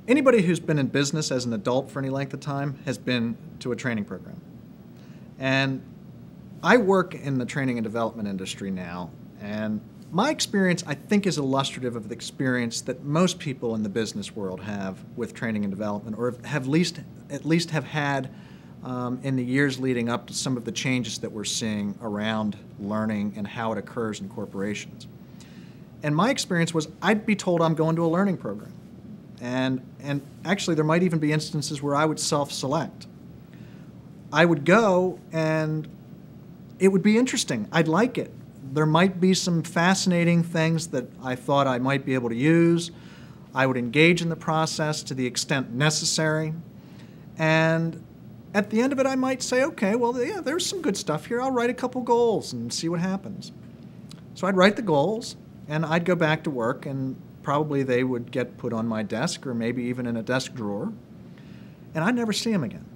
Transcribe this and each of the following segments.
Anybody who's been in business as an adult for any length of time has been to a training program. And I work in the training and development industry now, and my experience, I think, is illustrative of the experience that most people in the business world have with training and development, or have at least have had in the years leading up to some of the changes that we're seeing around learning and how it occurs in corporations. And my experience was I'd be told I'm going to a learning program. And actually, there might even be instances where I would self-select. I would go, and it would be interesting. I'd like it. There might be some fascinating things that I thought I might be able to use. I would engage in the process to the extent necessary. And at the end of it, I might say, okay, well, yeah, there's some good stuff here. I'll write a couple goals and see what happens. So I'd write the goals, and I'd go back to work, and probably they would get put on my desk or maybe even in a desk drawer, and I'd never see them again.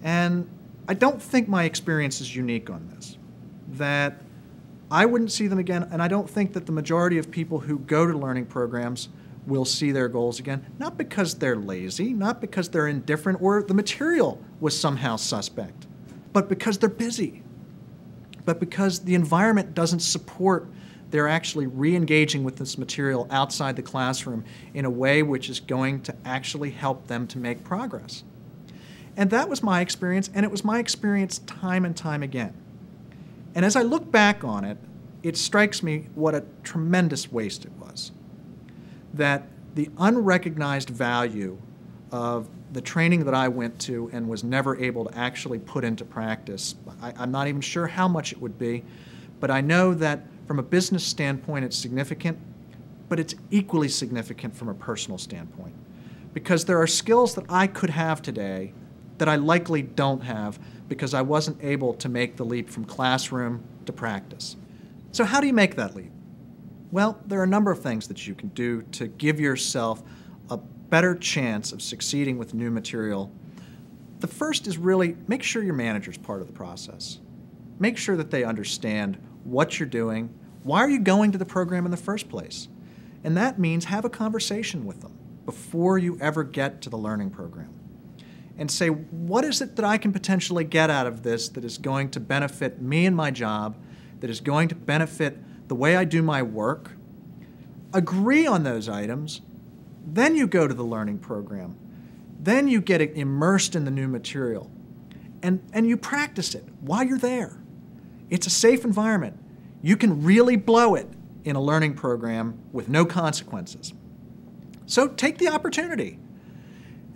And I don't think my experience is unique on this, that I wouldn't see them again, and I don't think that the majority of people who go to learning programs will see their goals again, not because they're lazy, not because they're indifferent or the material was somehow suspect, but because they're busy, but because the environment doesn't support they're actually re-engaging with this material outside the classroom in a way which is going to actually help them to make progress. And that was my experience, and it was my experience time and time again. And as I look back on it, it strikes me what a tremendous waste it was. That the unrecognized value of the training that I went to and was never able to actually put into practice, I'm not even sure how much it would be, but I know that from a business standpoint, it's significant, but it's equally significant from a personal standpoint. Because there are skills that I could have today that I likely don't have because I wasn't able to make the leap from classroom to practice. So how do you make that leap? Well, there are a number of things that you can do to give yourself a better chance of succeeding with new material. The first is really make sure your manager's part of the process. Make sure that they understand what you're doing, why are you going to the program in the first place? And that means have a conversation with them before you ever get to the learning program. And say, what is it that I can potentially get out of this that is going to benefit me and my job, that is going to benefit the way I do my work? Agree on those items, then you go to the learning program. Then you get immersed in the new material. And you practice it while you're there. It's a safe environment. You can really blow it in a learning program with no consequences. So take the opportunity.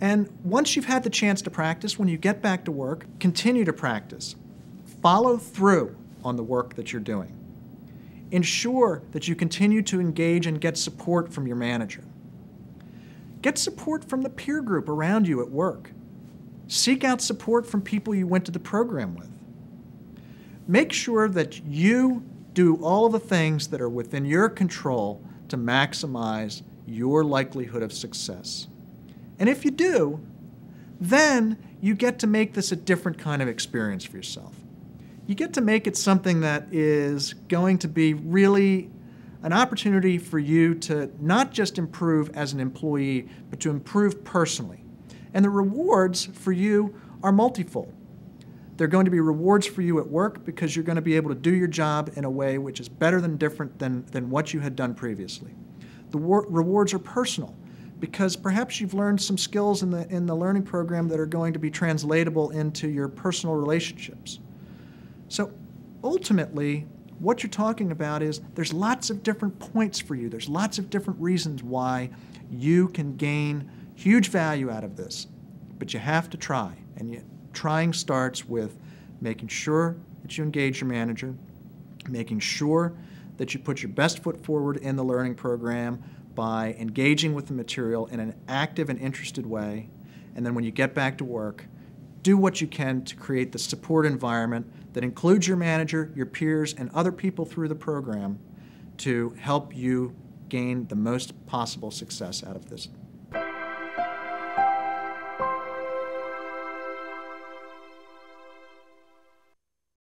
And once you've had the chance to practice, when you get back to work, continue to practice. Follow through on the work that you're doing. Ensure that you continue to engage and get support from your manager. Get support from the peer group around you at work. Seek out support from people you went to the program with. Make sure that you do all the things that are within your control to maximize your likelihood of success. And if you do, then you get to make this a different kind of experience for yourself. You get to make it something that is going to be really an opportunity for you to not just improve as an employee, but to improve personally. And the rewards for you are multifold. They're going to be rewards for you at work because you're going to be able to do your job in a way which is better than different than what you had done previously. The rewards are personal because perhaps you've learned some skills in the learning program that are going to be translatable into your personal relationships. So ultimately, what you're talking about is there's lots of different points for you. There's lots of different reasons why you can gain huge value out of this. But you have to try. And trying starts with making sure that you engage your manager, making sure that you put your best foot forward in the learning program by engaging with the material in an active and interested way. And then when you get back to work, do what you can to create the support environment that includes your manager, your peers, and other people through the program to help you gain the most possible success out of this.